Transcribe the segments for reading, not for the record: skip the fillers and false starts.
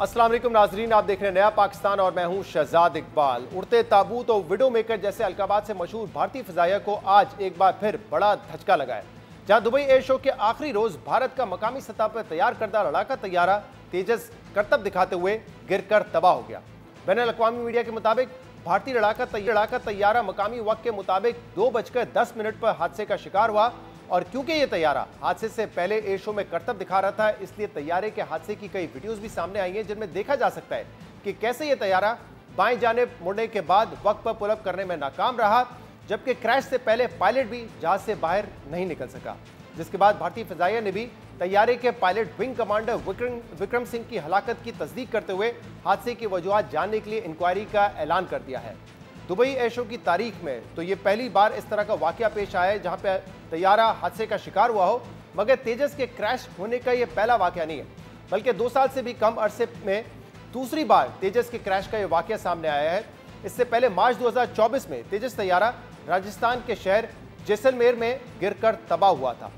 अस्सलाम वालेकुम नाजरीन, आप देख रहे हैं नया पाकिस्तान और मैं हूं शहजाद इकबाल। उड़ते ताबूत और विडो मेकर जैसे अलकाबात से मशहूर भारतीय फिजाइया को आज एक बार फिर बड़ा धचका लगा है, जहां दुबई एयर शो के आखिरी रोज भारत का मकामी सतह पर तैयार करदा लड़ाका तैयारा तेजस करतब दिखाते हुए गिरकर तबाह हो गया। बैनुल अक़वामी मीडिया के मुताबिक भारतीय लड़ाका तैयारा मकामी वक्त के मुताबिक 2:10 पर हादसे का शिकार हुआ और क्योंकि ये तैयारा हादसे से पहले एयर शो में करतब दिखा रहा था, इसलिए तैयारे के हादसे की कई वीडियोस भी सामने आई हैं जिनमें देखा जा सकता है कि कैसे ये तैयारा बाएं जानिब मुड़ने के बाद वक्त पर पुल अप करने में नाकाम रहा, जबकि क्रैश से पहले पायलट भी जहाज से बाहर नहीं निकल सका। जिसके बाद भारतीय फिजाइया ने भी तैयारे के pilot wing commander Vikram Singh की हलाकत की तस्दीक करते हुए हादसे की वजूहात जानने के लिए इंक्वायरी का ऐलान कर दिया है। दुबई एयर शो की तारीख में तो ये पहली बार इस तरह का वाकया पेश आया है जहां पे तैयारा हादसे का शिकार हुआ हो, मगर तेजस के क्रैश होने का ये पहला वाकया नहीं है, बल्कि 2 साल से भी कम अरसे में दूसरी बार तेजस के क्रैश का ये वाकया सामने आया है। इससे पहले मार्च 2024 में तेजस तैयारा राजस्थान के शहर जैसलमेर में गिरकर तबाह हुआ था।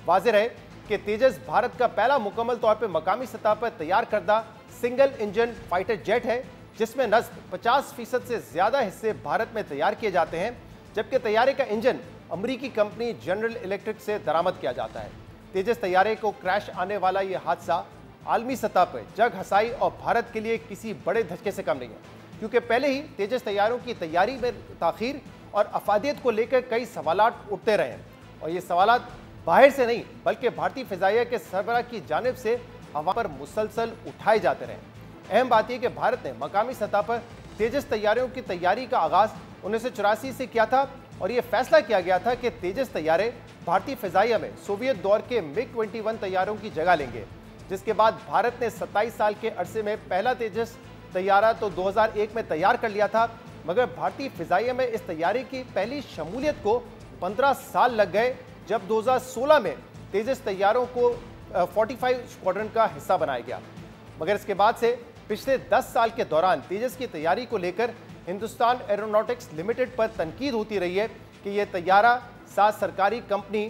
वाज़ेह है कि तेजस भारत का पहला मुकम्मल तौर पर मकामी सतह पर तैयार करदा सिंगल इंजन फाइटर जेट है, जिसमें नस्ब 50% से ज्यादा हिस्से भारत में तैयार किए जाते हैं, जबकि तैयारे का इंजन अमेरिकी कंपनी जनरल इलेक्ट्रिक से दरामद किया जाता है। तेजस तैयारे को क्रैश आने वाला यह हादसा आलमी सतह पर जग हसाई और भारत के लिए किसी बड़े धचके से कम नहीं है, क्योंकि पहले ही तेजस तैयारों की तैयारी में ताखीर और अफादियत को लेकर कई सवालात उठते रहे हैं और ये सवालात बाहर से नहीं बल्कि भारतीय फिजाइया के सरबराह की जानिब से हवा पर मुसलसल उठाए जाते रहे। अहम बात यह कि भारत ने मकामी सतह पर तेजस तैयारों की तैयारी का आगाज 1984 से किया था और यह फैसला किया गया था कि तेजस तैयारे भारतीय फिजाइया में सोवियत दौर के मिग-21 तैयारों की जगह लेंगे। जिसके बाद भारत ने 27 साल के अरसे में पहला तेजस तैयारा तो 2001 में तैयार कर लिया था, मगर भारतीय फिजाइया में इस तैयारे की पहली शमूलियत को 15 साल लग गए, जब 2016 में तेजस तैयारों को 45 स्क्वाड्रन का हिस्सा बनाया गया। मगर इसके बाद से पिछले 10 साल के दौरान तेजस की तैयारी को लेकर हिंदुस्तान एरोनॉटिक्स लिमिटेड पर तनकीद होती रही है कि यह तैयारा साथ सरकारी कंपनी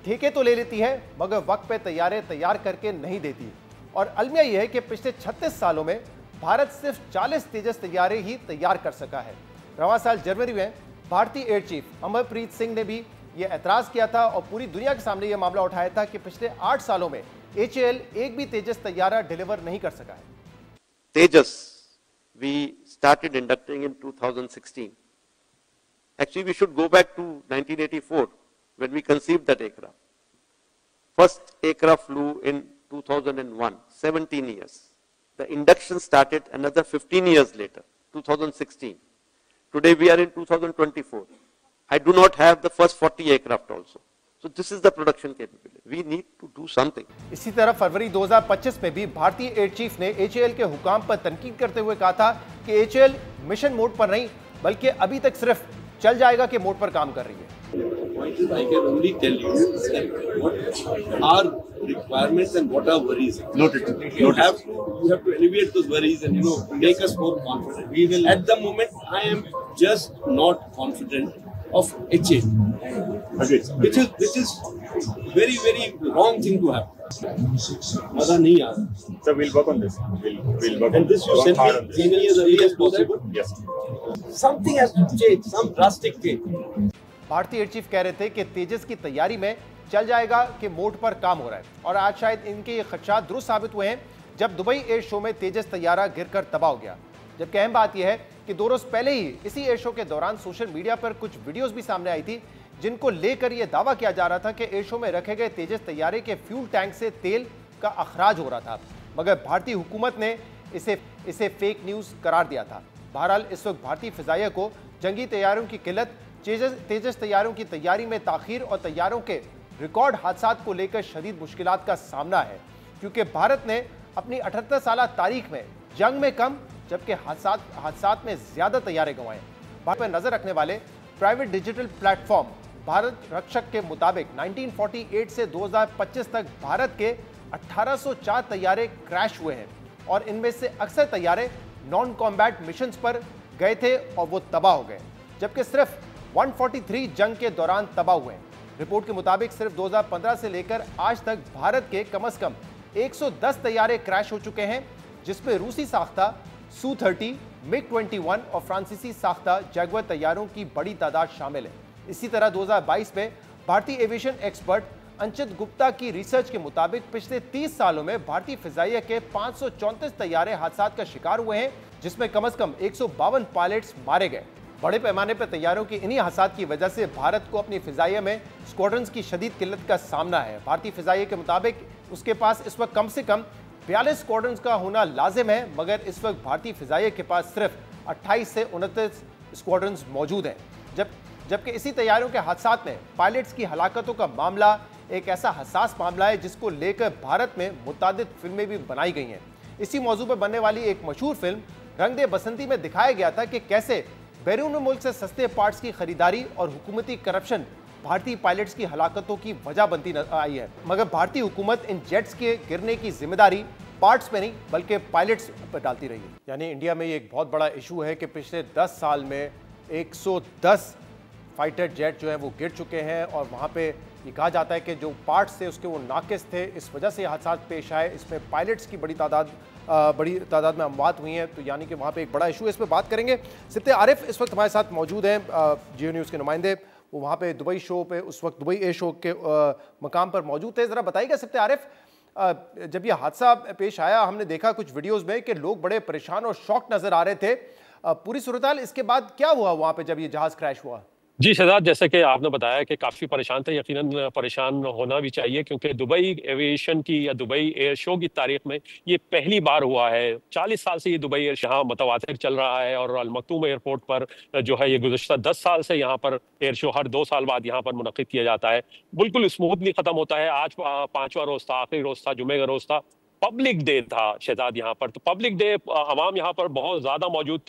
ठेके तो ले लेती है, मगर वक्त पे तैयारे तैयार करके नहीं देती। और अलमिया यह है कि पिछले 36 सालों में भारत सिर्फ 40 तेजस तैयारे ही तैयार कर सका है। रवां साल जनवरी में भारतीय एयर चीफ अमरप्रीत सिंह ने भी यह एतराज़ किया था और पूरी दुनिया के सामने यह मामला उठाया था कि पिछले 8 सालों में HAL एक भी तेजस तैयारा डिलीवर नहीं कर सका है। Tejas, we started inducting in 2016. Actually, we should go back to 1984 when we conceived that aircraft. First aircraft flew in 2001, 17 years. The induction started another 15 years later, 2016. Today we are in 2024. I do not have the first 40 aircraft also. So this is the production capability. We need to do something. इसी तरह फरवरी 2025 में भी भारतीय air chief ने HAL के हुकाम पर तनकीद करते हुए कहा था कि HAL मिशन मोड पर नहीं बल्कि अभी तक सिर्फ चल जाएगा के मोड पर काम कर रही है। I can only tell you what are requirements and what are worries. Noted. You have to alleviate those worries and make us more confident. We will. At the moment, I am just not confident of HAL, which is very wrong thing to happen. मजा नहीं आ रहा. So we'll work on this. We'll work And this you work send hard on me this. as early as possible. Yes. Something has to change. Some drastic change. भारतीय air chief कह रहे थे कि तेजस की तैयारी में चल जाएगा कि मोड पर काम हो रहा है और आज शायद इनके ये खदशात दुरुस्त साबित हुए हैं जब दुबई एयर शो में तेजस तैयारा गिरकर तबाह हो गया। जबकि अहम बात यह है कि 2 रोज पहले ही इसी एयर शो के दौरान सोशल मीडिया पर कुछ वीडियोस भी सामने आई थी जिनको लेकर यह दावा किया जा रहा था कि एयर शो में रखे गए तेजस तैयारे के फ्यूल टैंक से तेल का अखराज हो रहा था, मगर भारतीय हुकूमत ने इसे फेक न्यूज़ करार दिया था। बहरहाल इस वक्त भारतीय फिजाइया को जंगी तैयारों की किल्लत, तेजस तैयारों की तैयारी में ताखीर और तैयारों के रिकॉर्ड हादसात को लेकर शदीद मुश्किलात का सामना है, क्योंकि भारत ने अपनी 78 साल तारीख में जंग में कम जबकि हादसात में ज्यादा तैयारे गंवाए। भारत पर नजर रखने वाले प्राइवेट डिजिटल प्लेटफॉर्म भारत रक्षक के मुताबिक 1948 से 2025 तक भारत के 1804 तैयारे क्रैश हुए हैं और इनमें से अक्सर तैयारे नॉन कॉम्बैट मिशंस पर गए थे और वो तबाह हो गए, जबकि सिर्फ 143 जंग के दौरान तबाह हुए हैं। रिपोर्ट के मुताबिक सिर्फ 2015 से लेकर आज तक भारत के कम से कम 110 तैयारे क्रैश हो चुके हैं, जिसमें रूसी साख्ता Su-30, MiG-21 और फ्रांसीसी साख्ता जैगुआर तैयारों की बड़ी तादाद शामिल है। इसी तरह 2022 में भारतीय एविएशन एक्सपर्ट अंचित गुप्ता की रिसर्च के मुताबिक पिछले 30 सालों में भारतीय फिजाइया के 534 तैयारे हादसा का शिकार हुए हैं, जिसमें कम से कम 152 पायलट्स मारे गए। बड़े पैमाने पर तैयारों की इन्हीं हादसा की वजह से भारत को अपनी फिजाइया में स्क्वाड्रन्स की शदीद किल्लत का सामना है। भारतीय फिजाइया के मुताबिक उसके पास इस वक्त कम से कम 42 स्क्वाड्रन्स का होना लाजिम है, मगर इस वक्त भारतीय फिजाइया के पास सिर्फ 28 से 29 स्क्वाड्रन्स मौजूद हैं। जबकि इसी तैयारों के हादसा में पायलट्स की हलाकतों का मामला एक ऐसा हसास मामला है जिसको लेकर भारत में मुतादिद फिल्में भी बनाई गई हैं। इसी मौजू पर बनने वाली एक मशहूर फिल्म रंग दे बसंती में दिखाया गया था कि कैसे बैरून मुल्क से सस्ते पार्ट्स की खरीदारी और हुकूमती करप्शन भारतीय पायलट्स की हलाकतों की वजह बनती आई है। मगर भारतीय हुकूमत इन जेट्स के गिरने की जिम्मेदारी पार्ट्स पे नहीं बल्कि पायलट्स पर डालती रही है। यानी इंडिया में ये एक बहुत बड़ा इशू है कि पिछले 10 साल में 110 फाइटर जेट जो है वो गिर चुके हैं और वहाँ पे ये कहा जाता है कि जो पार्ट्स थे उसके वो नाकिस थे, इस वजह से हादसा पेश आए। इसमें पायलट्स की बड़ी तादाद में अमवात हुई हैं, तो यानी कि वहाँ पे एक बड़ा इशू है। इस पर बात करेंगे। सिप्ते आरिफ इस वक्त हमारे साथ मौजूद हैं, जियो न्यूज़ के नुमाइंदे। वो वहाँ पे दुबई शो पे उस वक्त दुबई एयर शो के मकाम पर मौजूद थे। ज़रा बताइएगा सिप्ते आरिफ, जब ये हादसा पेश आया हमने देखा कुछ वीडियोज़ में कि लोग बड़े परेशान और शॉक नज़र आ रहे थे। पूरी सूरत इसके बाद क्या हुआ वहाँ पर जब ये जहाज़ क्रैश हुआ? जी शहजाद, जैसे कि आपने बताया कि काफ़ी परेशान थे, यकीनन परेशान होना भी चाहिए क्योंकि दुबई एविएशन की या दुबई एयर शो की तारीख में ये पहली बार हुआ है। 40 साल से ये दुबई एयर यहाँ मुतवातिर चल रहा है और अल मक्तूम एयरपोर्ट पर जो है ये गुज़श्ता 10 साल से यहाँ पर एयर शो हर 2 साल बाद यहाँ पर मुनक़िद किया जाता है। बिल्कुल स्मूथली ख़त्म होता है। आज 5वां रोज़ था, आखिरी रोज़ था, जुमे का रोज़ था। पब्लिक डे था शहजाद यहाँ पर, तो पब्लिक डे आवाम यहाँ पर बहुत ज्यादा मौजूद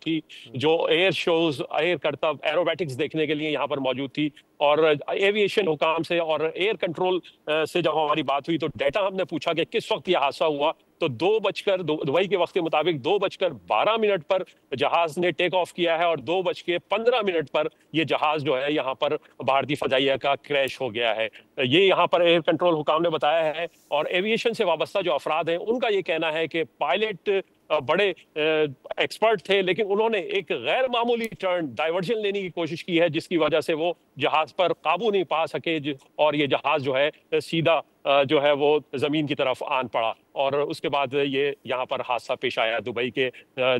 थी जो एयर शोज एयर करतब एरोबैटिक्स देखने के लिए यहाँ पर मौजूद थी। और एविएशन हुकाम से और एयर कंट्रोल से जब हमारी बात हुई तो डेटा हमने पूछा कि किस वक्त यह हादसा हुआ, तो दुबई के वक्त के मुताबिक 2:12 पर जहाज ने टेक ऑफ किया है और 2:15 पर ये जहाज जो है यहाँ पर भारतीय फजाइया का क्रैश हो गया है। ये यहाँ पर एयर कंट्रोल हुकाम ने बताया है। और एविएशन से वाबस्ता जो अफराद हैं उनका ये कहना है कि पायलट बड़े एक्सपर्ट थे, लेकिन उन्होंने एक गैर मामूली टर्न डाइवर्जन लेने की कोशिश की है जिसकी वजह से वो जहाज पर काबू नहीं पा सके और ये जहाज जो है सीधा जो है वो जमीन की तरफ आन पड़ा और उसके बाद ये यहाँ पर हादसा पेश आया दुबई के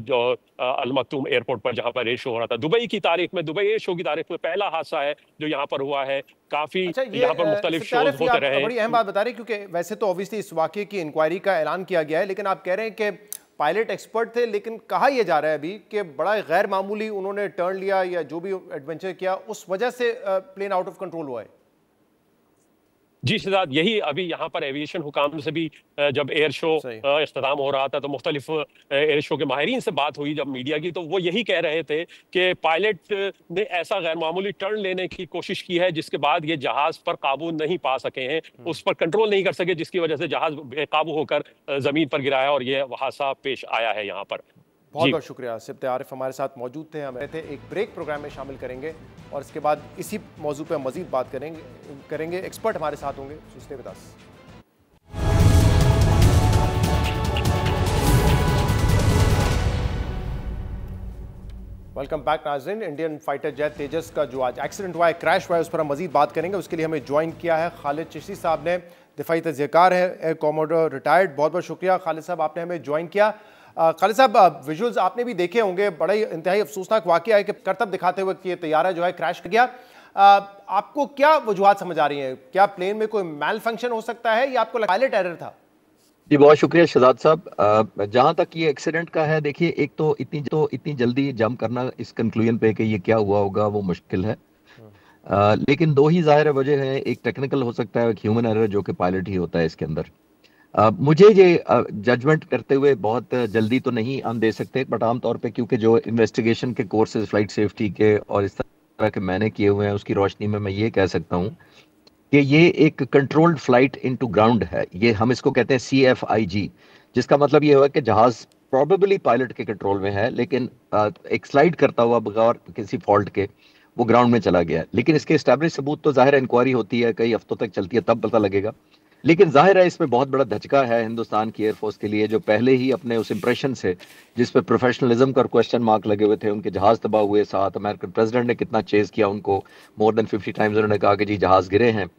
जो अल मक्तूम एयरपोर्ट पर जहाँ पर एयर शो हो रहा था। दुबई की तारीख में, दुबई एयर शो की तारीख में पहला हादसा है जो यहाँ पर हुआ है। काफी यहाँ पर मुख्तलिफ शोज होते रहे। बड़ी अहम बात बता रहे हैं क्योंकि वैसे तो ऑब्वियसली इस वाकये की इंक्वायरी का ऐलान किया गया है, लेकिन आप कह रहे हैं कि पायलट एक्सपर्ट थे, लेकिन कहा यह जा रहा है अभी कि बड़ा गैर मामूली उन्होंने टर्न लिया या जो भी एडवेंचर किया उस वजह से प्लेन आउट ऑफ कंट्रोल हुआ है। जी शहजाद, यही अभी यहाँ पर एविएशन हुकाम से भी जब एयर शो इख्तिताम हो रहा था तो मुख्तलिफ एयर शो के माहिरीन से बात हुई जब मीडिया की, तो वो यही कह रहे थे कि पायलट ने ऐसा गैर मामूली टर्न लेने की कोशिश की है जिसके बाद ये जहाज पर काबू नहीं पा सके हैं, उस पर कंट्रोल नहीं कर सके, जिसकी वजह से जहाज बेकाबू होकर जमीन पर गिरा है और ये हादसा पेश आया है यहाँ पर। बहुत बहुत शुक्रिया। सिप्ते आरिफ हमारे साथ मौजूद थे। हम थे एक ब्रेक प्रोग्राम में शामिल करेंगे और इसके बाद इसी मौजू पर मजीद बात करेंगे। एक्सपर्ट हमारे साथ होंगे। सुस्ते विदास। वेलकम बैक नाज़रीन। इंडियन फाइटर जेट तेजस का जो आज एक्सीडेंट हुआ है, क्रैश हुआ है, उस पर हम मजीद बात करेंगे। उसके लिए हमें ज्वाइन किया है खालिद चिश्ती साहब ने, दिफाई तजयकार है, एयर कॉमोडोर रिटायर्ड। बहुत बहुत शुक्रिया खालिद साहब, आपने हमें ज्वाइन किया। खालिद साहब, विजुअल्स आपने भी देखे होंगे, बड़ा ही इंतहाई अफसोसनाक वाक़या है कि करतब दिखाते हुए कि ये तैयारा जो है क्रैश कर गया। आपको क्या वजूहात समझ आ रही हैं? क्या प्लेन में कोई मैल फंक्शन हो सकता है या आपको पायलट एरर था? जी बहुत शुक्रिया शहजाद साहब। जहाँ तक ये एक्सीडेंट का है, देखिए एक तो इतनी जल्दी जंप करना इस कंक्लूजन पे कि ये क्या हुआ होगा वो मुश्किल है। लेकिन दो ही ज़ाहिर वजह है, एक टेक्निकल हो सकता है, एक ह्यूमन एरर जो कि पायलट ही होता है इसके अंदर। मुझे ये जजमेंट करते हुए बहुत जल्दी तो नहीं हम दे सकते, बट आमतौर पे क्योंकि जो इन्वेस्टिगेशन के कोर्सेज फ्लाइट सेफ्टी के और इस तरह के मैंने किए हुए हैं उसकी रोशनी में मैं ये कह सकता हूँ कि ये एक कंट्रोल्ड फ्लाइट इनटू ग्राउंड है। ये हम इसको कहते हैं CFIG, जिसका मतलब ये हुआ कि जहाज प्रोबेबली पायलट के कंट्रोल में है, लेकिन एक स्लाइड करता हुआ बगैर किसी फॉल्ट के वो ग्राउंड में चला गया। लेकिन इसके एस्टैब्लिश सबूत तो ज़ाहिर इंक्वायरी होती है, कई हफ्तों तक चलती है, तब पता लगेगा। लेकिन जाहिर है इसमें बहुत बड़ा धचका है हिंदुस्तान की एयरफोर्स के लिए, जो पहले ही अपने उस इंप्रेशन से जिस पे प्रोफेशनलिज्म का क्वेश्चन मार्क लगे हुए थे, उनके जहाज तबाह हुए, साथ अमेरिकन प्रेसिडेंट ने कितना चेज किया उनको, मोर देन 50 टाइम्स उन्होंने कहा कि जी जहाज गिरे हैं।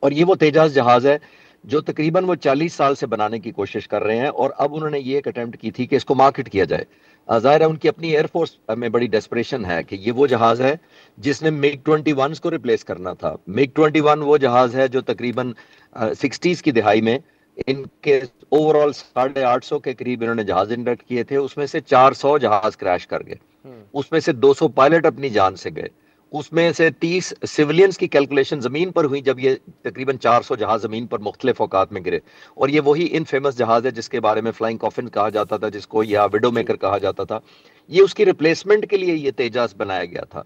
और ये वो तेजाज जहाज है जो तकरीबन वो 40 साल से बनाने की कोशिश कर रहे हैं, और अब उन्होंने ये एक अटेम्प्ट की थी कि इसको मार्केट किया जाए। जाहिर है उनकी अपनी एयरफोर्स में बड़ी डेस्परेशन है कि ये वो जहाज है जिसने मिग 21 को रिप्लेस करना था। मिग 21 वो जहाज है जो तकरीबन 60s की दिहाई में इनके ओवरऑल 850 के करीब इन्होंने जहाज इंडक्ट किए थे, उसमें से 400 जहाज क्रैश कर गए, उसमें से 200 पायलट अपनी जान से गए, उसमें से 30 सिविलियंस की कैलकुलेशन जमीन पर हुई जब ये तकरीबन 400 जहाज जमीन पर मुख्तलिफ औकात में गिरे। और ये वही इनफेमस जहाज है जिसके बारे में फ्लाइंग कॉफिन कहा जाता था, जिसको या विडो मेकर कहा जाता था। ये उसकी रिप्लेसमेंट के लिए ये तेजाज बनाया गया था।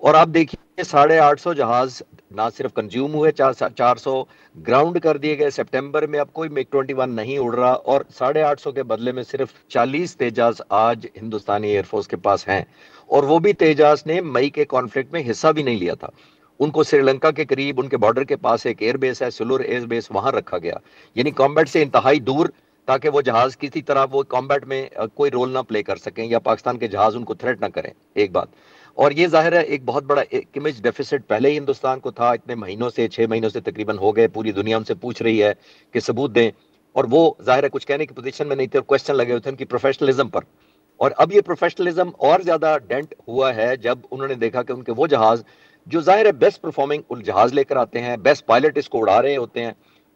और आप देखिए 850 जहाज ना सिर्फ कंज्यूम हुए, 400 ग्राउंड कर दिए गए सितंबर में। अब कोई मिग 21 नहीं उड़ रहा, और 850 के बदले में सिर्फ 40 तेजाज आज हिंदुस्तानी एयरफोर्स के पास हैं। और वो भी तेजाज ने मई के कॉन्फ्लिक्ट में हिस्सा भी नहीं लिया था। उनको श्रीलंका के करीब उनके बॉर्डर के पास एक एयरबेस है, सुलूर एयरबेस, वहां रखा गया, यानी कॉम्बैट से इंतहाई दूर, ताकि वो जहाज किसी तरह वो कॉम्बैट में कोई रोल ना प्ले कर सकें या पाकिस्तान के जहाज उनको थ्रेट ना करें, एक बात। और ये जाहिर है एक बहुत बड़ा इमेज डेफिसिट पहले ही हिंदुस्तान को था, इतने महीनों से, 6 महीनों से तकरीबन हो गए, पूरी दुनिया उनसे पूछ रही है कि सबूत दें, और वो जाहिर है कुछ कहने की पोजीशन में नहीं थे, और क्वेश्चन लगे हुए थे उनकी प्रोफेशनलिज्म पर। और अब ये प्रोफेशनलिज्म और ज्यादा डेंट हुआ है जब उन्होंने देखा कि उनके वो जहाज जो जाहिर है बेस्ट परफॉर्मिंग जहाज लेकर आते हैं, बेस्ट पायलट इसको उड़ा रहे होते हैं,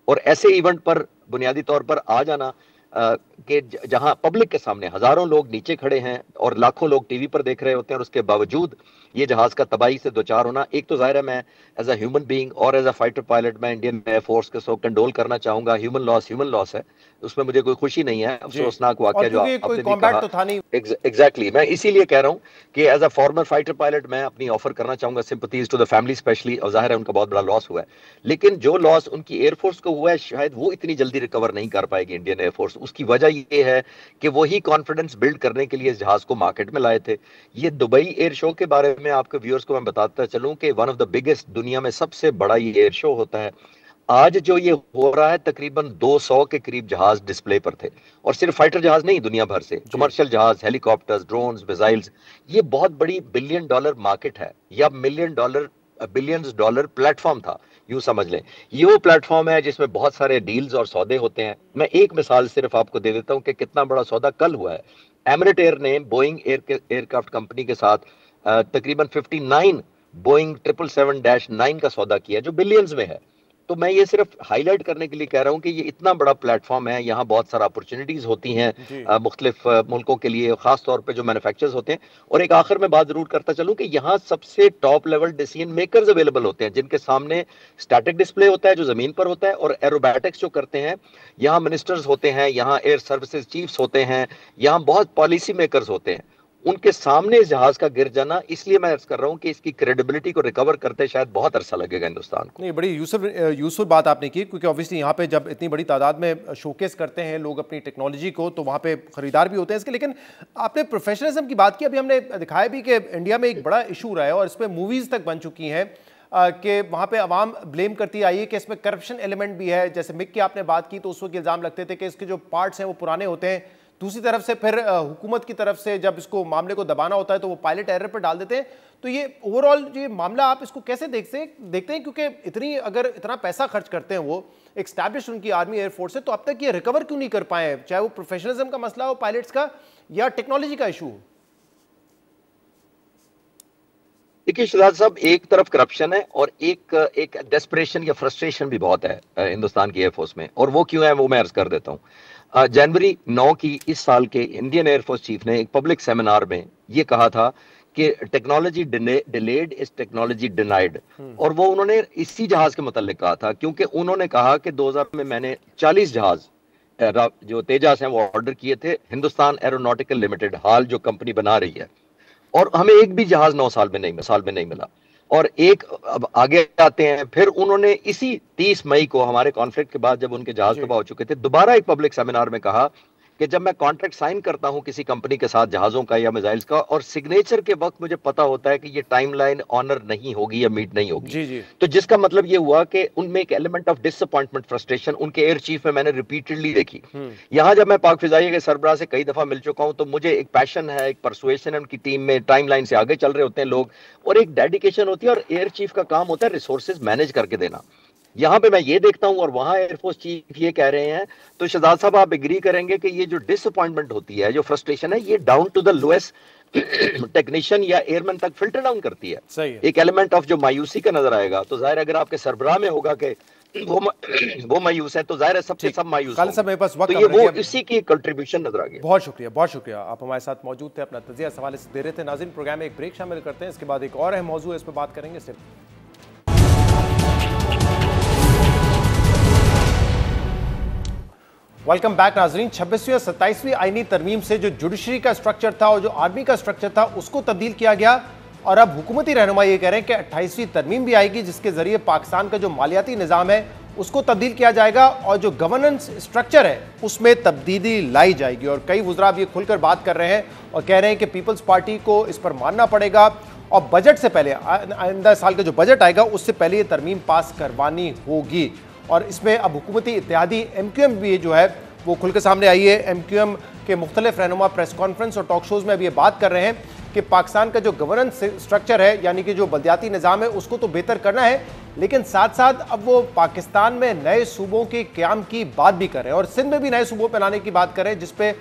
और ऐसे इवेंट पर बुनियादी तौर पर आ जाना कि जहां पब्लिक के सामने हजारों लोग नीचे खड़े हैं और लाखों लोग टीवी पर देख रहे होते हैं, और उसके बावजूद ये जहाज का तबाही से दो चार होना, एक तो जाहिर है मैं एज अ ह्यूमन बीइंग और एज अ फाइटर पायलट मैं इंडियन एयरफोर्स के साथ कंडोल करना चाहूंगा। ह्यूमन लॉस है, उसमें मुझे कोई खुशी नहीं है। अफसोसनाक वाकया जो आपने भी कहा, तो था नहीं। एग्जैक्टली मैं इसीलिए कह रहा हूं कि as a former fighter pilot मैं अपनी ऑफर करना चाहूंगा sympathies to the family specially, और जाहिर है उनका बहुत बड़ा लॉस हुआ है, लेकिन जो लॉस उनकी एयरफोर्स को हुआ है शायद वो इतनी जल्दी रिकवर नहीं कर पाएगी इंडियन एयरफोर्स। उसकी वजह ये है कि वही कॉन्फिडेंस बिल्ड करने के लिए इस जहाज को मार्केट में लाए थे। ये दुबई एयर शो के बारे में आपके व्यूअर्स को मैं बताता चलूं कि वन ऑफ द बिगेस्ट, दुनिया में सबसे बड़ा ये एयर शो होता है। आज जो ये हो रहा है तकरीबन 200 के करीब जहाज डिस्प्ले पर थे, और सिर्फ फाइटर जहाज नहीं, दुनिया भर से कमर्शियल जहाज, हेलीकॉप्टर्स, ड्रोन्स, मिसाइल्स। ये बहुत बड़ी $1 बिलियन मार्केट है, या बिलियंस डॉलर प्लेटफॉर्म था, यूं समझ लें। ये वो प्लेटफॉर्म है जिसमें बहुत सारे डील्स और सौदे होते हैं। मैं एक मिसाल सिर्फ आपको दे देता हूं कि कितना बड़ा सौदा कल हुआ है। एमिरेट एयर ने बोइंग एयरक्राफ्ट कंपनी के साथ तकरीबन 59 बोइंग 777-9 का सौदा किया, जो बिलियंस में है। तो मैं ये सिर्फ हाईलाइट करने के लिए कह रहा हूं कि ये इतना बड़ा प्लेटफॉर्म है, यहाँ बहुत सारा अपॉर्चुनिटीज होती हैं मुख्तलिफ मुल्कों के लिए, खास तौर पे जो मैन्युफैक्चरर्स होते हैं। और एक आखिर में बात जरूर करता चलूं कि यहाँ सबसे top level decision makers available होते हैं, जिनके सामने स्टैटिक डिस्प्ले होता है जो जमीन पर होता है, और एरोबैटिक्स जो करते हैं। यहाँ मिनिस्टर्स होते हैं, यहाँ एयर सर्विसेज चीफ्स होते हैं, यहाँ बहुत पॉलिसी मेकर्स होते हैं। उनके सामने इस जहाज का गिर जाना, इसलिए मैं अर्ज कर रहा हूं कि इसकी क्रेडिबिलिटी को रिकवर करते शायद बहुत अरसा लगेगा हिंदुस्तान को। नहीं, बड़ी यूजफुल बात आपने की, क्योंकि ऑब्वियसली यहाँ पे जब इतनी बड़ी तादाद में शोकेस करते हैं लोग अपनी टेक्नोलॉजी को, तो वहाँ पे खरीदार भी होते हैं इसके। लेकिन आपने प्रोफेशनलिज्म की बात की, अभी हमने दिखाया भी कि इंडिया में एक बड़ा इशू रहा है, और इस पर मूवीज़ तक बन चुकी हैं कि वहाँ पे अवाम ब्लेम करती आई है कि इसमें करप्शन एलिमेंट भी है। जैसे मिग की आपने बात की, तो उस वक्त इल्ज़ाम लगते थे कि इसके जो पार्ट्स हैं वो पुराने होते हैं। दूसरी तरफ से फिर हुकूमत की तरफ से जब इसको मामले को दबाना होता है तो वो पायलट एरर पर डाल देते हैं। तो ये ओवरऑल ये मामला आप इसको कैसे देखते हैं, क्योंकि अगर इतना पैसा खर्च करते हैं, वो एस्टैब्लिश उनकी आर्मी एयरफोर्स है, तो अब तक ये रिकवर क्यों नहीं कर पाए, चाहे वो प्रोफेशनलिज्म का मसला हो पायलट्स का या टेक्नोलॉजी का इशू हो? देखिए शहजाद साहब, एक तरफ करप्शन है और एक डेस्परेशन या फ्रस्ट्रेशन भी बहुत है हिंदुस्तान की एयरफोर्स में, और वो क्यों है वो मैं अर्ज कर देता हूँ। जनवरी 9 की इस साल के इंडियन एयरफोर्स चीफ ने एक पब्लिक सेमिनार में ये कहा था कि technology delayed is technology denied, और वो उन्होंने इसी जहाज के मुताल्लिक कहा था, क्योंकि उन्होंने कहा कि 2000 में मैंने 40 जहाज जो तेजास हैं वो ऑर्डर किए थे, हिंदुस्तान एरोनॉटिकल लिमिटेड हाल जो कंपनी बना रही है, और हमें एक भी जहाज 9 साल में नहीं मिला। और एक अब आगे आते हैं, फिर उन्होंने इसी 30 मई को हमारे कॉन्फ्लिक्ट के बाद जब उनके जहाज तबाह हो चुके थे, दोबारा एक पब्लिक सेमिनार में कहा कि जब मैं कॉन्ट्रैक्ट साइन करता हूं किसी कंपनी के साथ जहाजों का या मिसाइल्स का, और सिग्नेचर के वक्त मुझे पता होता है कि ये टाइमलाइन ऑनर नहीं होगी या मीट नहीं होगी, जी जी, तो जिसका मतलब ये हुआ कि उनमें एक एलिमेंट ऑफ डिसअपॉइंटमेंट, फ्रस्ट्रेशन उनके एयर चीफ में मैंने रिपीटेडली देखी। यहां जब मैं पाक फिजाइया के सरबराह से कई दफा मिल चुका हूं, तो मुझे एक पैशन है, एक परसुएशन है उनकी टीम में, टाइमलाइन से आगे चल रहे होते हैं लोग, और एक डेडिकेशन होती है, और एयर चीफ का काम होता है रिसोर्सेज मैनेज करके देना। यहां पे मैं ये देखता हूं और वहां एयरफोर्स चीफ ये कह रहे हैं, तो शहजाद साहब आप एग्री करेंगे कि ये जो डिसअपॉइंटमेंट होती है, जो फ्रस्ट्रेशन है, ये down to the lowest technician या एयरमैन तक फिल्टर डाउन करती है। सही है। एक एलिमेंट ऑफ जो मायूसी का नजर आएगा, तो जाहिर अगर आपके सरबराह में होगा कि वो मायूस है, तो जाहिर है सबके सब मायूस खालिद साहब, मेरे पास वक्त तो ये कम रह वो गया। इसी की कंट्रीब्यूशन नजर आ गई। बहुत शुक्रिया, बहुत शुक्रिया, आप हमारे साथ मौजूद थे, अपना तजिया इस हवाले से दे रहे थे। नाज़रीन, प्रोग्राम में एक ब्रेक शामिल करते हैं, इसके बाद एक और अहम मौजू है, इस पर बात करेंगे। सिर्फ वेलकम बैक नाजरीन। 26वीं और 27वीं आईनी तरमीम से जो जुडिशरी का स्ट्रक्चर था और जो आर्मी का स्ट्रक्चर था, उसको तब्दील किया गया, और अब हुकूमती रहनुमा ये कह रहे हैं कि 28वीं तरमीम भी आएगी, जिसके जरिए पाकिस्तान का जो मालियाती निज़ाम है उसको तब्दील किया जाएगा, और जो गवर्नेंस स्ट्रक्चर है उसमें तब्दीली लाई जाएगी। और कई वुज़रा अब ये खुलकर बात कर रहे हैं और कह रहे हैं कि पीपल्स पार्टी को इस पर मानना पड़ेगा, और बजट से पहले, आइंदा साल का जो बजट आएगा उससे पहले ये तरमीम पास करवानी होगी। और इसमें अब हुकूमती इत्तेहादी MQM भी जो है वो खुल के सामने आई है। MQM के मुख्तलिफ रहनुमा प्रेस कॉन्फ्रेंस और टॉक शोज़ में अब ये बात कर रहे हैं कि पाकिस्तान का जो गवर्नेंस स्ट्रक्चर है, यानी कि जो बलदियाती निज़ाम है, उसको तो बेहतर करना है, लेकिन साथ साथ अब वो पाकिस्तान में नए सूबों के क़याम की बात भी कर रहे हैं, और सिंध में भी नए सूबों पर लाने की बात कर रहे हैं, जिसपे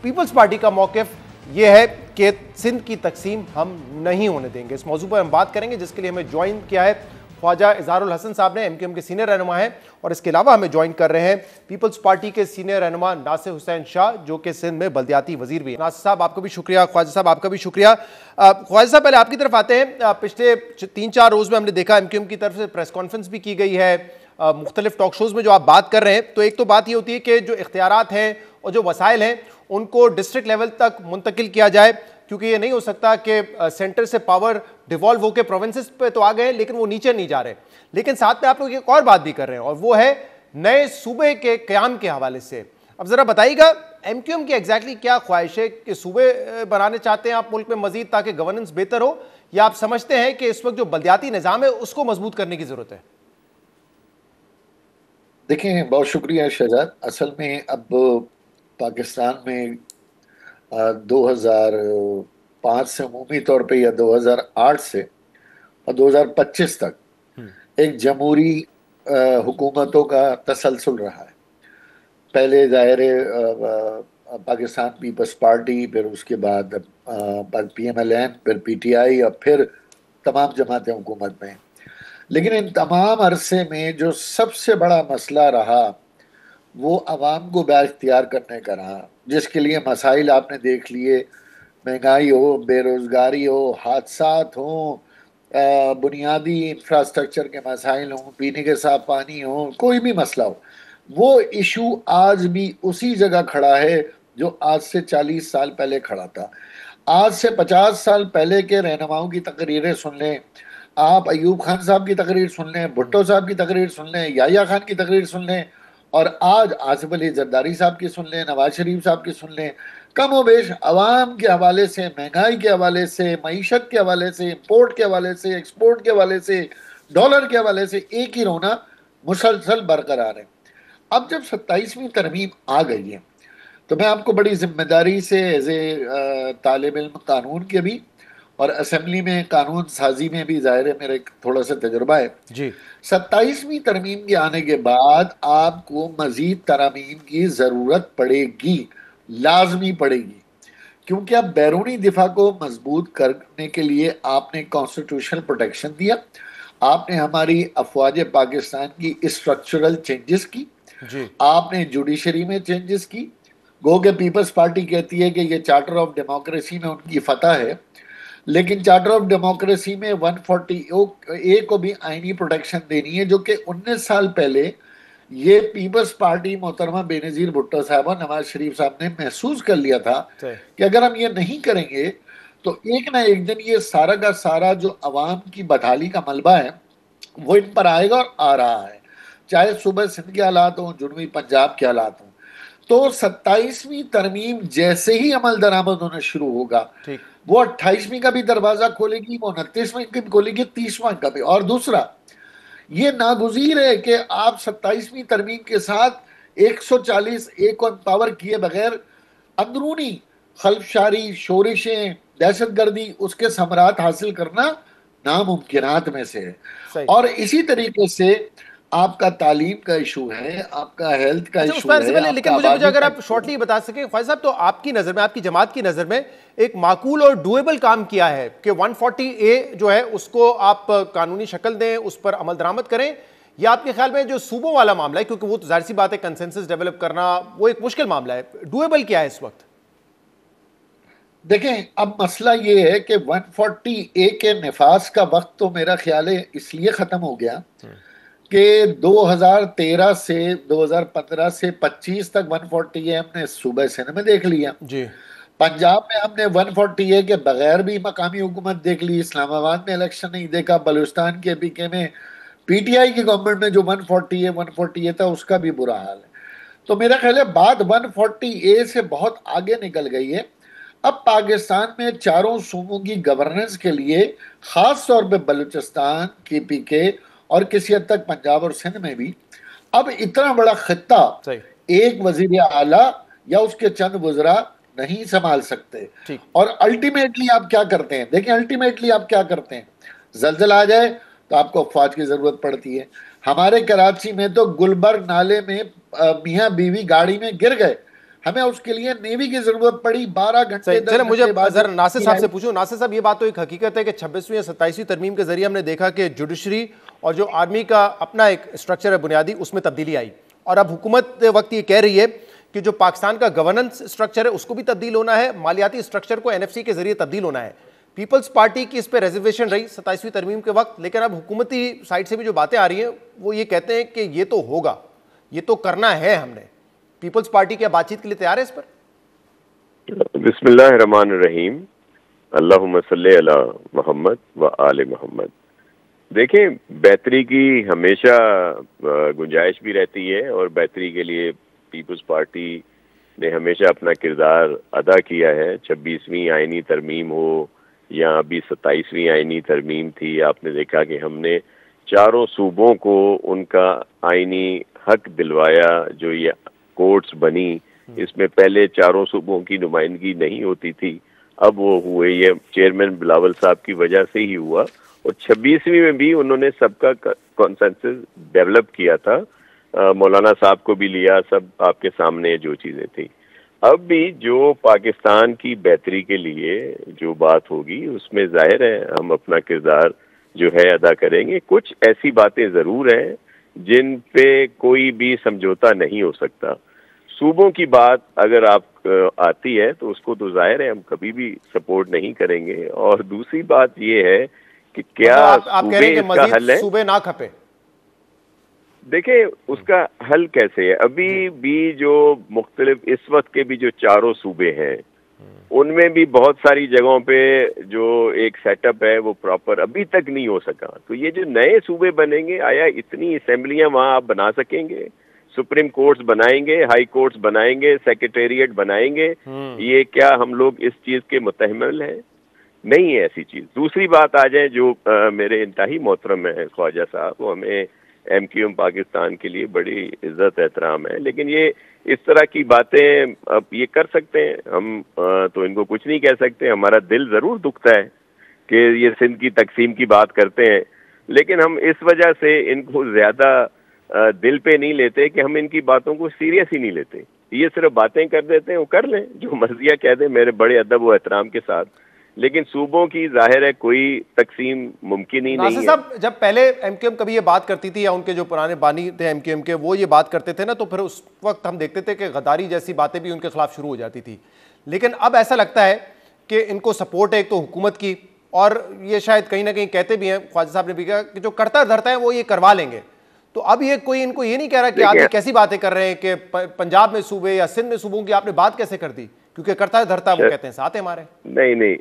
पीपल्स पार्टी का मौक़िफ़ ये है कि सिंध की तकसीम हम नहीं होने देंगे। इस मौजू पर हम बात करेंगे, जिसके लिए हमें ज्वाइन किया है ख्वाजा इज़हारुल हसन साहब ने, MQM के सीनियर रहनुमा हैं, और इसके अलावा हमें ज्वाइन कर रहे हैं पीपल्स पार्टी के सीनियर रहनुमा नासिर हुसैन शाह, जो कि सिंध में बल्दियाती वजीर भी हैं। नासिर साहब आपका भी शुक्रिया, ख्वाजा साहब आपका भी शुक्रिया। ख्वाजा साहब, पहले आपकी तरफ आते हैं। पिछले 3-4 रोज़ में हमने देखा MQM की तरफ से प्रेस कॉन्फ्रेंस भी की गई है, मुख्तलिफ टॉक शोज़ में जो आप बात कर रहे हैं, तो एक तो बात ये होती है कि जो इख्तियारात हैं और जो वसाइल हैं उनको डिस्ट्रिक्ट लेवल तक मुंतकिल किया जाए, क्योंकि ये नहीं हो सकता कि सेंटर से पावर डिवॉल्व होकर प्रोविंसेस पे तो आ गए लेकिन वो नीचे नहीं जा रहे। लेकिन साथ में आप लोग एक और बात भी कर रहे हैं, और वो है नए सूबे के क़याम के हवाले से। अब ज़रा बताइएगा MQM की एग्जैक्टली क्या ख्वाहिश है, कि सूबे बनाने चाहते हैं आप मुल्क में मजीद ताकि गवर्नेंस बेहतर हो, या आप समझते हैं कि इस वक्त जो बल्दियाती निज़ाम है उसको मजबूत करने की ज़रूरत है? देखिए, बहुत शुक्रिया शहजाद। असल में अब पाकिस्तान में 2005 से अमूमी तौर पे, या 2008 से और 2025 तक एक जमहूरी हुकूमतों का तसलसल रहा है। पहले ज़ाहिर पाकिस्तान पीपल्स पार्टी, फिर उसके बाद PMLN, फिर PTI, और फिर तमाम जमातें हुकूमत में। लेकिन इन तमाम अरसे में जो सबसे बड़ा मसला रहा वो अवाम को बाइख्तियार करने का रहा, जिसके लिए मसाइल आपने देख लिए, महंगाई हो, बेरोज़गारी हो, हादसात हों, बुनियादी इंफ्रास्ट्रक्चर के मसाइल हों, पीने के साफ पानी हो, कोई भी मसला हो, वो इशू आज भी उसी जगह खड़ा है जो आज से 40 साल पहले खड़ा था। आज से 50 साल पहले के रहनुमाओं की तकरीरें सुन लें आप, अयूब खान साहब की तकरीर सुन लें, भुट्टो साहब की तकरीर सुन लें, याहिया खान की तकरीर सुन लें, और आज आसिफ अली जरदारी साहब की सुन लें, नवाज शरीफ साहब की सुन लें, कम व बेश अवाम के हवाले से, महंगाई के हवाले से, मईशत के हवाले से, इम्पोर्ट के हवाले से, एक्सपोर्ट के हवाले से, डॉलर के हवाले से एक ही रोना मुसलसल बरकरार है। अब जब 27वीं तरमीम आ गई है, तो मैं आपको बड़ी जिम्मेदारी से एज ए तालिब इल्म कानून के भी और असेंबली में कानून साजी में भी ज़ाहिर है मेरा थोड़ा सा तजुर्बा है जी। 27वीं तरमीम के आने के बाद आपको मजीद तरमीम की ज़रूरत पड़ेगी, लाजमी पड़ेगी, क्योंकि अब बैरूनी दिफा को मजबूत करने के लिए आपने कॉन्स्टिट्यूशनल प्रोटेक्शन दिया, आपने हमारी अफवाज पाकिस्तान की स्ट्रक्चरल चेंजेस की जी। आपने जुडिशरी में चेंजेस की। गो के पीपल्स पार्टी कहती है कि ये चार्टर ऑफ डेमोक्रेसी में उनकी फतह है, लेकिन चार्टर ऑफ डेमोक्रेसी में 140A को भी आईनी प्रोटेक्शन देनी है, जो कि 19 साल पहले ये पीपल्स पार्टी मोहतरमा बेनज़ीर भुट्टो साहब और नवाज शरीफ साहब ने महसूस कर लिया था कि अगर हम ये नहीं करेंगे तो एक ना एक दिन ये सारा का सारा जो अवाम की बदहाली का मलबा है वो इन पर आएगा, और आ रहा है, चाहे सुबह सिंध के हालात हों, जुनूबी पंजाब के हालात हों। तो 27वीं तरमीम जैसे ही अमल दरामद होना शुरू होगा, ठीक, वो 28वीं का भी दरवाजा खोलेगी, वो 29वीं का भी खोलेगी, 30वां का भी। और दूसरा, ये नागुज़ीर है कि आप 27वीं तरमीम के साथ 140 ए को एम्पावर किए बगैर अंदरूनी खल्फशारी, शोरिशें, दहशतगर्दी, उसके समरात हासिल करना नामुमकिनात में से है। सही। और इसी तरीके से आपका तालीम का इशू है, आपका हेल्थ का अच्छा, उस इशू पर से है, पहले लेकिन आपका मुझे आबादी अगर का आप इशू शॉर्टली है। बता सकें ख्वाजा साहब, तो आपकी नज़र में, आपकी जमात की नज़र में एक माकूल और डुएबल काम किया है कि 140A जो है उसको आप कानूनी शक्ल दें, उस पर अमल दरामद करें, या आपके ख्याल में जो सूबों वाला मामला है, क्योंकि वो तो जाहिर सी बात है कंसेंसस डेवलप करना वो एक मुश्किल मामला है, डुएबल क्या है इस वक्त? देखें, अब मसला ये है कि 140A के नफाज का वक्त तो मेरा ख्याल है इसलिए खत्म हो गया कि 2013 से 2015 से 25 तक 140A हमने सूबे सिंध में देख लिया। जी, पंजाब में हमने 140A के बगैर भी मकामी हुकूमत देख ली, इस्लामाबाद में इलेक्शन नहीं देखा, बलूचिस्तान के पीके में पीटीआई की गवर्नमेंट में जो 140A था उसका भी बुरा हाल है। तो मेरा ख्याल है बात 140A से बहुत आगे निकल गई है। अब पाकिस्तान में चारों सूबों की गवर्नेंस के लिए, खास तौर पे बलूचिस्तान, केपीके और किसी हद तक पंजाब और सिंध में भी, अब इतना बड़ा खित्ता सही, एक वजीर आला या उसके चंद वज़रा नहीं संभाल सकते। ठीक, और अल्टीमेटली आप क्या करते हैं, देखिए अल्टीमेटली आप क्या करते हैं, जलजला आ जाए तो आपको अफवाज की जरूरत पड़ती है। हमारे कराची में तो गुलबर्ग नाले में मियाँ बीवी गाड़ी में गिर गए, हमें उसके लिए नेवी की जरूरत पड़ी, 12 घंटे सही। 10 चले, मुझे घंटे बाद जरा नासिर साहब से पूछूं। नासिर साहब, ये बात तो एक हकीकत है कि 26वीं या 27वीं तरमीम के जरिए हमने देखा कि जुडिशरी और जो आर्मी का अपना एक स्ट्रक्चर है बुनियादी, उसमें तब्दीली आई, और अब हुकूमत वक्त ये कह रही है कि जो पाकिस्तान का गवर्नेंस स्ट्रक्चर है उसको भी तब्दील होना है, मालियाती स्ट्रक्चर को एनएफसी के जरिए तब्दील होना है। पीपल्स पार्टी की इस पर रेजर्वेशन रही 27वीं तरमीम के वक्त, लेकिन अब हुकूमती साइड से भी जो बातें आ रही हैं वो ये कहते हैं कि ये तो होगा, ये तो करना है हमने। पीपल्स पार्टी क्या बातचीत के लिए तैयार है इस पर? बिस्मिल्लाहिर्रहमानिर्रहीम, अल्लाहुम्मा सल्ली अला मोहम्मद व आले मोहम्मद। देखें, बेहतरी की हमेशा गुंजाइश भी रहती है और बेहतरी के लिए पीपल्स पार्टी ने हमेशा अपना किरदार अदा किया है। 26वीं आईनी तरमीम हो या अभी 27वीं आईनी तरमीम थी, आपने देखा कि हमने चारों सूबों को उनका आईनी हक दिलवाया। जो ये कोर्ट्स बनी, इसमें पहले चारों सूबों की नुमाइंदगी नहीं होती थी, अब वो हुए, ये चेयरमैन बिलावल साहब की वजह से ही हुआ। और 26वीं में भी उन्होंने सबका कॉन्सेंसस डेवलप किया था, मौलाना साहब को भी लिया, सब आपके सामने जो चीज़ें थी। अब भी जो पाकिस्तान की बेहतरी के लिए जो बात होगी उसमें जाहिर है हम अपना किरदार जो है अदा करेंगे। कुछ ऐसी बातें ज़रूर हैं जिन पे कोई भी समझौता नहीं हो सकता। सूबों की बात अगर आप आती है तो उसको तो जाहिर है हम कभी भी सपोर्ट नहीं करेंगे। और दूसरी बात ये है कि क्या आप कह रहे हैं कि इसका हल है? सूबे ना खपे? देखिए, उसका हल कैसे है? अभी भी जो मुख्तलिफ इस वक्त के भी जो चारों सूबे हैं उनमें भी बहुत सारी जगहों पे जो एक सेटअप है वो प्रॉपर अभी तक नहीं हो सका। तो ये जो नए सूबे बनेंगे, आया इतनी असेंबलियां वहां आप बना सकेंगे? सुप्रीम कोर्ट्स बनाएंगे, हाई कोर्ट्स बनाएंगे, सेक्रेटेरिएट बनाएंगे? ये क्या हम लोग इस चीज के मुतहम्मिल हैं? नहीं है ऐसी चीज। दूसरी बात आ जाए, जो मेरे इंतहाई मोहतरम है ख्वाजा साहब, वो हमें एमक्यूएम पाकिस्तान के लिए बड़ी इज्जत एहतराम है, लेकिन ये इस तरह की बातें अब ये कर सकते हैं, हम तो इनको कुछ नहीं कह सकते। हमारा दिल जरूर दुखता है कि ये सिंध की तकसीम की बात करते हैं, लेकिन हम इस वजह से इनको ज्यादा दिल पे नहीं लेते कि हम इनकी बातों को सीरियस ही नहीं लेते। ये सिर्फ बातें कर देते हैं, वो कर लें, जो मर्जिया कह दें मेरे बड़े अदब व एहतराम के साथ, लेकिन सूबों की जाहिर है कोई तकसीम मुमकिन ही नहीं है। साहब, जब पहले एमक्यूएम कभी ये बात करती थी या उनके जो पुराने बानी थे एमक्यूएम के, वो ये बात करते थे ना, तो फिर उस वक्त हम देखते थे कि गद्दारी जैसी बातें भी उनके खिलाफ शुरू हो जाती थी। लेकिन अब ऐसा लगता है कि इनको सपोर्ट है एक तो हुकूमत की, और ये शायद कहीं ना कहीं कहते भी हैं, ख्वाजा साहब ने भी कहा कि जो करता धरता है वो ये करवा लेंगे। तो अब ये कोई इनको ये नहीं कह रहा कि आप ये कैसी बातें कर रहे हैं कि पंजाब में सूबे या सिंध में सूबों की आपने बात कैसे कर दी, क्योंकि करता धरता वो कहते हैं साथ है हमारे। नहीं,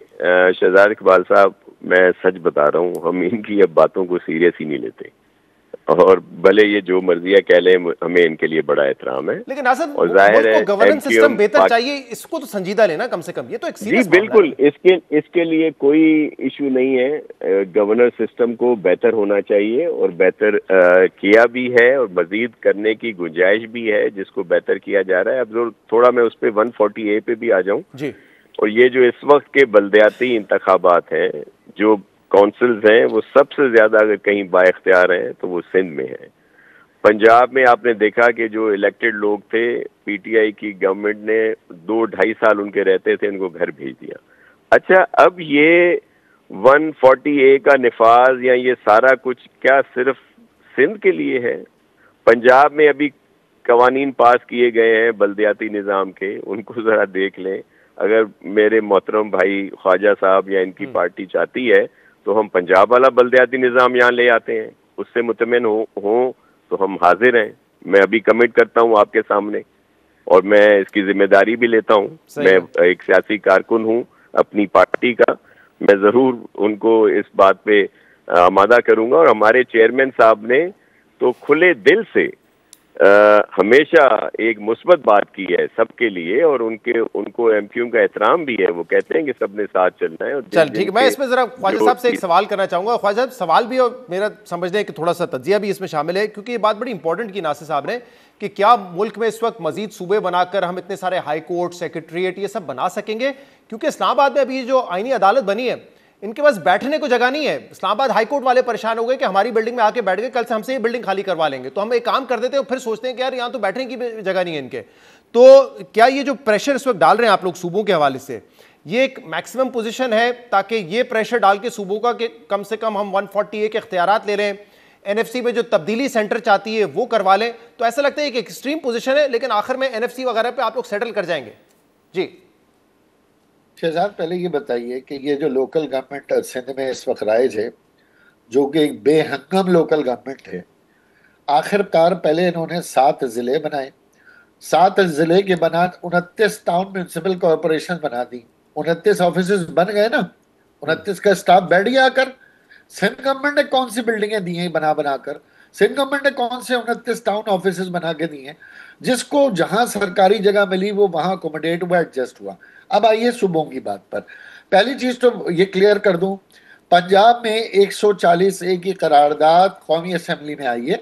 शहजाद इकबाल साहब, मैं सच बता रहा हूँ, हम इनकी अब बातों को सीरियस ही नहीं लेते। और भले ये जो मर्जी है कह लें, हमें इनके लिए बड़ा एहतराम है। लेकिन आसद, और जाहिर है गवर्नेंस सिस्टम बेहतर चाहिए, इसको तो संजीदा लेना कम से कम, ये तो एक सीरियस जी बिल्कुल, इसके लिए कोई इशू नहीं है। गवर्नेंस सिस्टम को बेहतर होना चाहिए और बेहतर किया भी है और मजीद करने की गुंजाइश भी है, जिसको बेहतर किया जा रहा है। अब जो थोड़ा मैं उस पर 140A पे भी आ जाऊं जी। और ये जो इस वक्त के बल्दियाती इंतखाबात हैं, जो काउंसिल्स हैं, वो सबसे ज्यादा अगर कहीं बाइख्तियार हैं तो वो सिंध में है। पंजाब में आपने देखा कि जो इलेक्टेड लोग थे, पीटीआई की गवर्नमेंट ने 2-2.5 साल उनके रहते थे, उनको घर भेज दिया। अच्छा, अब ये 140A का निफाज या ये सारा कुछ क्या सिर्फ सिंध के लिए है? पंजाब में अभी कवानीन पास किए गए हैं बल्दियाती निज़ाम के, उनको ज़रा देख लें। अगर मेरे मोहतरम भाई ख्वाजा साहब या इनकी पार्टी चाहती है तो हम पंजाब वाला बल्दियाती निज़ाम यहाँ ले आते हैं, उससे मुतमिन हो तो हम हाजिर हैं। मैं अभी कमिट करता हूँ आपके सामने और मैं इसकी जिम्मेदारी भी लेता हूँ। मैं एक सियासी कारकुन हूँ अपनी पार्टी का, मैं ज़रूर उनको इस बात पे आमादा करूँगा। और हमारे चेयरमैन साहब ने तो खुले दिल से हमेशा एक मुस्बत बात की है सबके लिए, और उनको एमक्यूएम का एहतराम भी है। वो कहते हैं कि सबने साथ चलना है। चल ठीक, मैं इसमें जरा ख्वाजा साहब से एक सवाल करना चाहूंगा। ख्वाजा साहब, सवाल भी और मेरा समझने कि थोड़ा सा तज्जिया भी इसमें शामिल है, क्योंकि ये बात बड़ी इंपॉर्टेंट की नासिर साहब ने कि क्या मुल्क में इस वक्त मजीद सूबे बनाकर हम इतने सारे हाई कोर्ट, सेक्रेटरीट ये सब बना सकेंगे? क्योंकि इस्लामाबाद में अभी जो आईनी अदालत बनी है, इनके पास बैठने को जगह नहीं है। इस्लामाबाद हाईकोर्ट वाले परेशान हो गए कि हमारी बिल्डिंग में आके बैठ गए, कल से हमसे ये बिल्डिंग खाली करवा लेंगे। तो हम एक काम कर देते हैं, फिर सोचते हैं कि यार यहाँ तो बैठने की जगह नहीं है इनके। तो क्या ये जो प्रेशर इस वक्त डाल रहे हैं आप लोग सूबों के हवाले से, ये एक मैक्सिमम पोजीशन है ताकि ये प्रेशर डाल के सूबों का कि कम से कम हम 140A के इख्तियारात ले लें, एनएफसी में जो तब्दीली सेंटर चाहती है वो करवा लें? तो ऐसा लगता है एक एक्सट्रीम पोजीशन है, लेकिन आखिर में एनएफसी वगैरह पे आप लोग सेटल कर जाएंगे? जी शहजाद, पहले ये बताइए कि ये जो लोकल गवर्नमेंट सिंध में इस वक्त राइज है, जो कि एक बेहंगम लोकल गवर्नमेंट है, आखिरकार पहले इन्होंने 7 जिले बनाए, 7 जिले के बना 29 टाउन म्यूनसिपल कॉरपोरेशन बना दी, 29 ऑफिस बन गए ना, 29 का स्टाफ बैठ गया आकर। सिंध गवर्नमेंट ने कौन सी बिल्डिंगें दी हैं बना बनाकर? सिंध गवर्नमेंट ने कौन से 29 टाउन ऑफिस बना के दिए हैं? जिसको जहां सरकारी जगह मिली वो वहां अकोमोडेट हुआ, एडजस्ट हुआ। अब आइए सूबों की बात पर। पहली चीज तो ये क्लियर कर दूं, पंजाब में 140A की करारदाद कौमी असेंबली में आई है,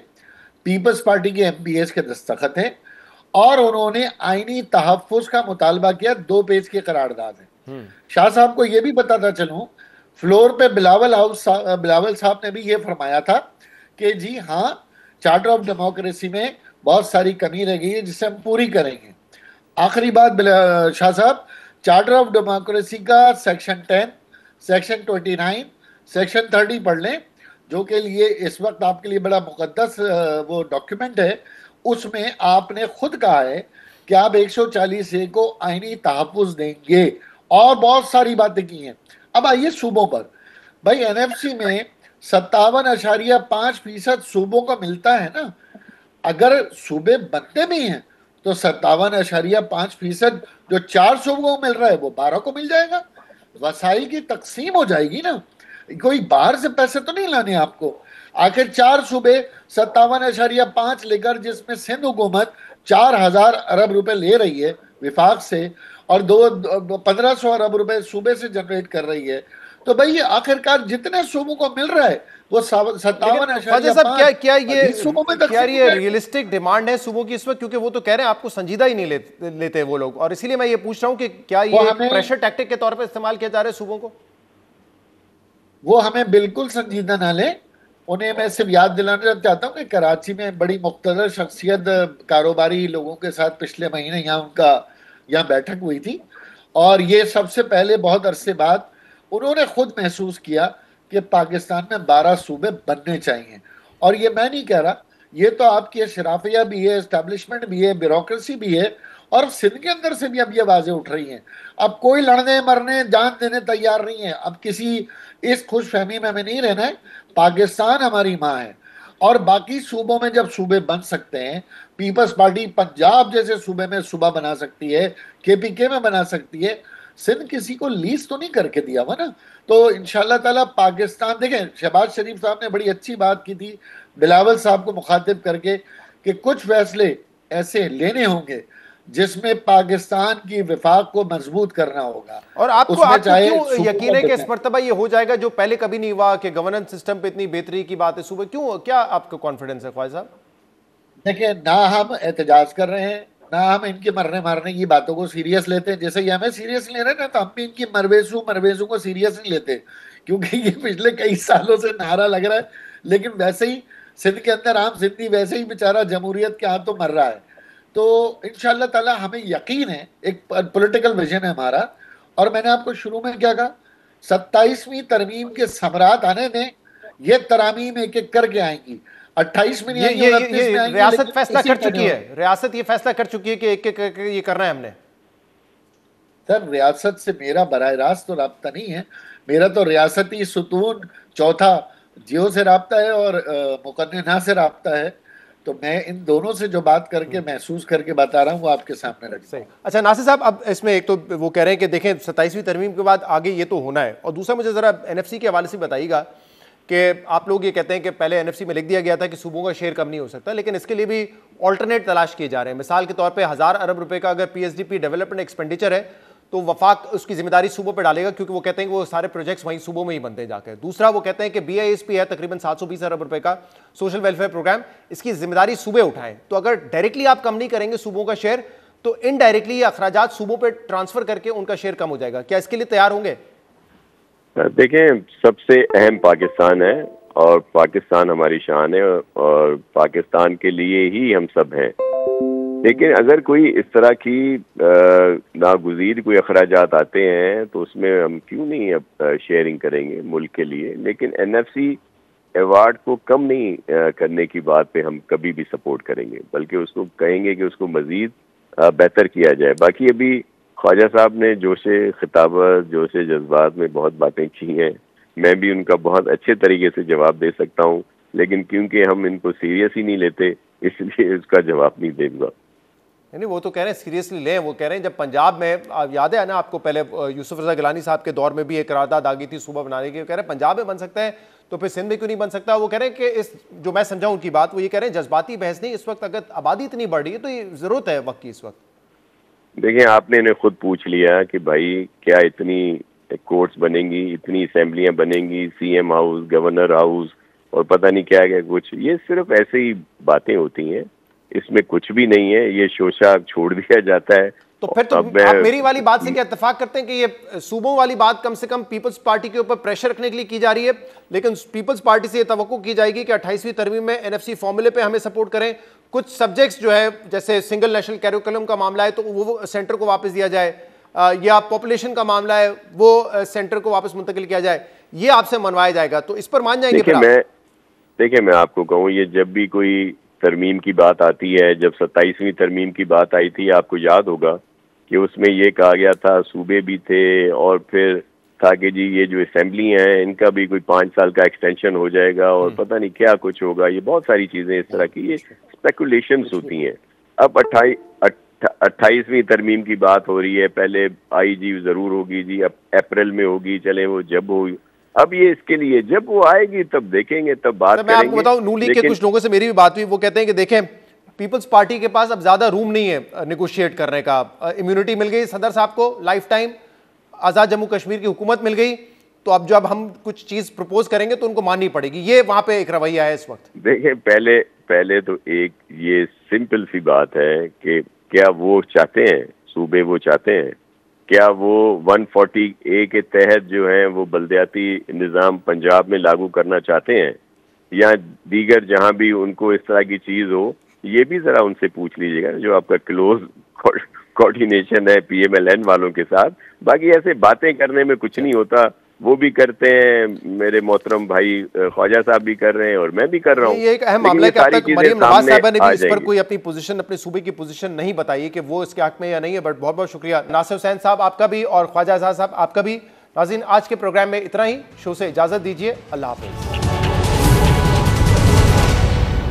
पीपल्स पार्टी के MPs के दस्तखत हैं और उन्होंने आईनी तहफ्फुज का मुतालबा किया। 2 पेज की करारदाद है। शाह साहब को यह भी बताता चलूं, फ्लोर पे बिलावल साहब ने भी ये फरमाया था कि जी हाँ, चार्टर ऑफ डेमोक्रेसी में बहुत सारी कमी रह गई है जिसे हम पूरी करेंगे। आखिरी बात शाह साहब, चार्टर ऑफ डेमोक्रेसी का सेक्शन 10, सेक्शन 29, सेक्शन 30 पढ़ लें, जो के लिए इस वक्त आपके लिए बड़ा मुकद्दस वो डॉक्यूमेंट है। उसमें आपने खुद कहा है कि आप 140A को आईनी तहफ्फुज देंगे और बहुत सारी बातें की हैं। अब आइए सूबों पर। भाई एनएफसी में 57.5% सूबों को मिलता है ना। अगर सूबे बनते भी हैं तो 57.5% जो 4 सूबों को मिल रहा है वो 12 को मिल जाएगा। वसाइल की तकसीम हो जाएगी ना, कोई बाहर से पैसे तो नहीं लाने आपको। आखिर 4 सूबे 57.5 लेकर, जिसमें सिंध हुकूमत 4,000 अरब रुपए ले रही है विफाक से और 1,500 अरब रुपए सूबे से जनरेट कर रही है, तो भाई आखिरकार जितने सूबों को मिल रहा है वो 57.5। क्या ये रियलिस्टिक डिमांड है सूबों की इस वक्त? क्योंकि वो तो कह रहे हैं आपको संजीदा ही नहीं लेते वो लोग, और इसीलिए मैं ये पूछ रहा हूं कि क्या ये प्रेशर टैक्टिक के तौर पर इस्तेमाल किया जा रहा है सूबों को? वो हमें बिल्कुल संजीदा ना ले। उन्हें मैं सिर्फ याद दिलाना चाहता हूँ कि कराची में बड़ी मुख्तदर शख्सियत कारोबारी लोगों के साथ पिछले महीने यहाँ बैठक हुई थी, और ये सबसे पहले बहुत अरसे बाद उन्होंने खुद महसूस किया कि पाकिस्तान में 12 सूबे बनने चाहिए। और ये मैं नहीं कह रहा, ये तो आपकी शराफिया भी है, एस्टेब्लिशमेंट भी है, ब्यूरोक्रेसी भी है, और सिंध के अंदर से भी अब ये आवाजें उठ रही हैं। अब कोई लड़ने मरने जान देने तैयार नहीं है। अब किसी इस खुशफहमी में हमें नहीं रहना है। पाकिस्तान हमारी माँ है, और बाकी सूबों में जब सूबे बन सकते हैं, पीपल्स पार्टी पंजाब जैसे सूबे में सूबा बना सकती है, KPK में बना सकती है, सिंध किसी को लीज तो नहीं करके दिया हुआ ना। तो इंशाल्लाह ताला पाकिस्तान, देखें शहबाज शरीफ साहब ने बड़ी अच्छी बात की थी बिलावल साहब को मुखातिब करके कि कुछ फैसले ऐसे लेने होंगे जिसमें पाकिस्तान की विफाक को मजबूत करना होगा। और आपको क्यों यकीन है कि इस मर्तबा ये हो जाएगा जो पहले कभी नहीं हुआ, कि गवर्नेंस सिस्टम पे इतनी बेहतरी की बात है सुबह, क्यों, क्या आपको कॉन्फिडेंस है ख्वाजा साहब? देखिए, ना हम एहतजाज कर रहे हैं, ना हम इनके मरने मारने की बातों को सीरियस लेते हैं। जैसे ये हमें सीरियस ले रहे हैं ना, तो हम भी इनकी मरवेजों को सीरियस नहीं लेते, क्योंकि ये पिछले कई सालों से नारा लग रहा है। लेकिन वैसे ही सिंध के अंदर आम सिंधी वैसे ही बेचारा जमहूरियत के हाथों मर रहा है। तो इंशाअल्लाह ताला हमें यकीन है, एक पॉलिटिकल विजन है हमारा। और मैंने आपको शुरू में क्या कहा, 27वीं तरमीम के समरात आने दें, ये तरामीम एक एक करके आएंगी। 28 में नहीं आएंगी, 29 में आएंगी। रियासत फैसला कर चुकी है, रियासत ये फैसला कर चुकी है कि एक एक ये करना है हमने। सर, रियासत से मेरा बराह रास्त तो राब्ता नहीं है, मेरा तो रियासती सुतून चौथा जियो से राब्ता है और मुकन्ना से राब्ता है। तो मैं इन दोनों से जो बात करके महसूस करके बता रहा हूँ वो आपके सामने रख। सही। अच्छा नासिर साहब, अब इसमें एक तो वो कह रहे हैं कि देखें 27वीं तरमीम के बाद आगे ये तो होना है, और दूसरा मुझे जरा एनएफसी के हवाले से बताइएगा कि आप लोग ये कहते हैं कि पहले एनएफसी में लिख दिया गया था कि सूबों का शेयर कम नहीं हो सकता, लेकिन इसके लिए भी ऑल्टरनेट तलाश किए जा रहे हैं। मिसाल के तौर पे 1000 अरब रुपए का अगर पीएसडीपी डेवलपमेंट एक्सपेंडिचर है तो वफाक उसकी जिम्मेदारी सूबों पर डालेगा, क्योंकि वो कहते हैं कि वो सारे प्रोजेक्ट्स वहीं सूबों में ही बनते हैं जाकर। दूसरा वो कहते हैं कि बीआईएसपी है तकरीबन 720 अरब रुपए का सोशल वेलफेयर प्रोग्राम, इसकी जिम्मेदारी सूबे उठाएं। तो अगर डायरेक्टली आप कम नहीं करेंगे सूबों का शेयर, तो इनडायरेक्टली ये अखराजात सूबों पर ट्रांसफर करके उनका शेयर कम हो जाएगा। क्या इसके लिए तैयार होंगे? देखें, सबसे अहम पाकिस्तान है और पाकिस्तान हमारी शान है और पाकिस्तान के लिए ही हम सब हैं। लेकिन अगर कोई इस तरह की नागुज़ीर कोई अखराजात आते हैं तो उसमें हम क्यों नहीं अब शेयरिंग करेंगे मुल्क के लिए। लेकिन एनएफसी अवार्ड को कम नहीं करने की बात पे हम कभी भी सपोर्ट करेंगे, बल्कि उसको कहेंगे कि उसको मज़ीद बेहतर किया जाए। बाकी अभी ख्वाजा साहब ने जोशे खिताबत, जोशे जज्बात में बहुत बातें की हैं, मैं भी उनका बहुत अच्छे तरीके से जवाब दे सकता हूँ, लेकिन क्योंकि हम इनको सीरियस ही नहीं लेते इसलिए उसका जवाब नहीं दूंगा। नहीं, वो तो कह रहे हैं सीरियसली लें। वो कह रहे हैं जब पंजाब में, याद है ना आपको, पहले यूसुफ रजा गिलानी साहब के दौर में भी एक करारदाद आ गई थी सूबा बनाने की, कह रहे हैं पंजाब में बन सकता है तो फिर सिंध में क्यों नहीं बन सकता। वो कह रहे हैं कि इस, जो मैं समझाऊं उनकी बात, वो ये कह रहे हैं जज्बाती बहस नहीं, इस वक्त अगर आबादी इतनी बढ़ रही है तो ये जरूरत है वक्त की इस वक्त। देखिए, आपने इन्हें खुद पूछ लिया कि भाई क्या इतनी कोर्ट्स बनेंगी, इतनी असेंबलियां बनेंगी, सीएम हाउस, गवर्नर हाउस और पता नहीं क्या क्या कुछ, ये सिर्फ ऐसे ही बातें होती हैं, इसमें कुछ भी नहीं है, ये शोशा छोड़ दिया जाता है। तो फिर तो आप मेरी वाली बात से क्या इत्तेफाक करते हैं कि ये सूबों वाली बात कम से कम पीपल्स पार्टी के ऊपर प्रेशर रखने के लिए की जा रही है, लेकिन पीपल्स पार्टी से ये तवक्को की जाएगी कि 28वीं तरमीम में एनएफसी फॉर्मूले पे हमें सपोर्ट करें, कुछ सब्जेक्ट्स जो है जैसे सिंगल नेशनल कैरिकुलम का मामला है तो वो सेंटर को वापस दिया जाए, या पॉपुलेशन का मामला है वो सेंटर को वापस मुंतकिल किया जाए, ये आपसे मनवाया जाएगा। तो इस पर मान जाएंगे? देखिए, मैं आपको कहूँ, ये जब भी कोई तरमीम की बात आती है, जब 27वीं तरमीम की बात आई थी, आपको याद होगा कि उसमें ये कहा गया था, सूबे भी थे और फिर था कि जी ये जो असेंबली हैं इनका भी कोई 5 साल का एक्सटेंशन हो जाएगा और पता नहीं क्या कुछ होगा। ये बहुत सारी चीजें इस तरह की, ये स्पेकुलेशंस होती हैं। अब 28वीं तरमीम की बात हो रही है, पहले आईजी जरूर होगी जी, अब अप्रैल में होगी, चले वो जब होगी, अब ये इसके लिए जब वो आएगी तब देखेंगे, तब बात करेंगे। मैं आपको बताऊं, नून लीग के कुछ लोगों से मेरी भी बात हुई, वो कहते हैं कि देखें पीपल्स पार्टी के पास अब ज्यादा रूम नहीं है निगोशिएट करने का। इम्यूनिटी मिल गई सदर साहब को, लाइफ टाइम आजाद जम्मू कश्मीर की हुकूमत मिल गई, तो अब जब हम कुछ चीज प्रपोज करेंगे तो उनको माननी पड़ेगी। ये वहां पे एक रवैया है इस वक्त। देखिए, पहले तो एक ये सिंपल सी बात है कि क्या वो चाहते हैं, सूबे वो चाहते हैं, क्या वो 140A के तहत जो है वो बल्दियाती निज़ाम पंजाब में लागू करना चाहते हैं, या दीगर जहां भी उनको इस तरह की चीज हो, ये भी जरा उनसे पूछ लीजिएगा, जो आपका क्लोज कोऑर्डिनेशन है PMLN वालों के साथ। बाकी ऐसे बातें करने में कुछ नहीं होता, वो भी करते हैं, मेरे मोहतरम भाई ख्वाजा साहब भी कर रहे हैं और मैं भी कर रहा हूँ। ये एक अहम मामला है कि अब तक मरियम नवाज साहबा ने भी इस पर कोई अपनी पोजीशन, अपने सूबे की पोजीशन नहीं बताई कि वो इसके हक में या नहीं है। बट बहुत बहुत शुक्रिया नासिर हुसैन साहब आपका भी और ख्वाजा आजाद साहब आपका भी। नाज़रीन, आज के प्रोग्राम में इतना ही। शो से इजाजत दीजिए, अल्लाह हाफिज़।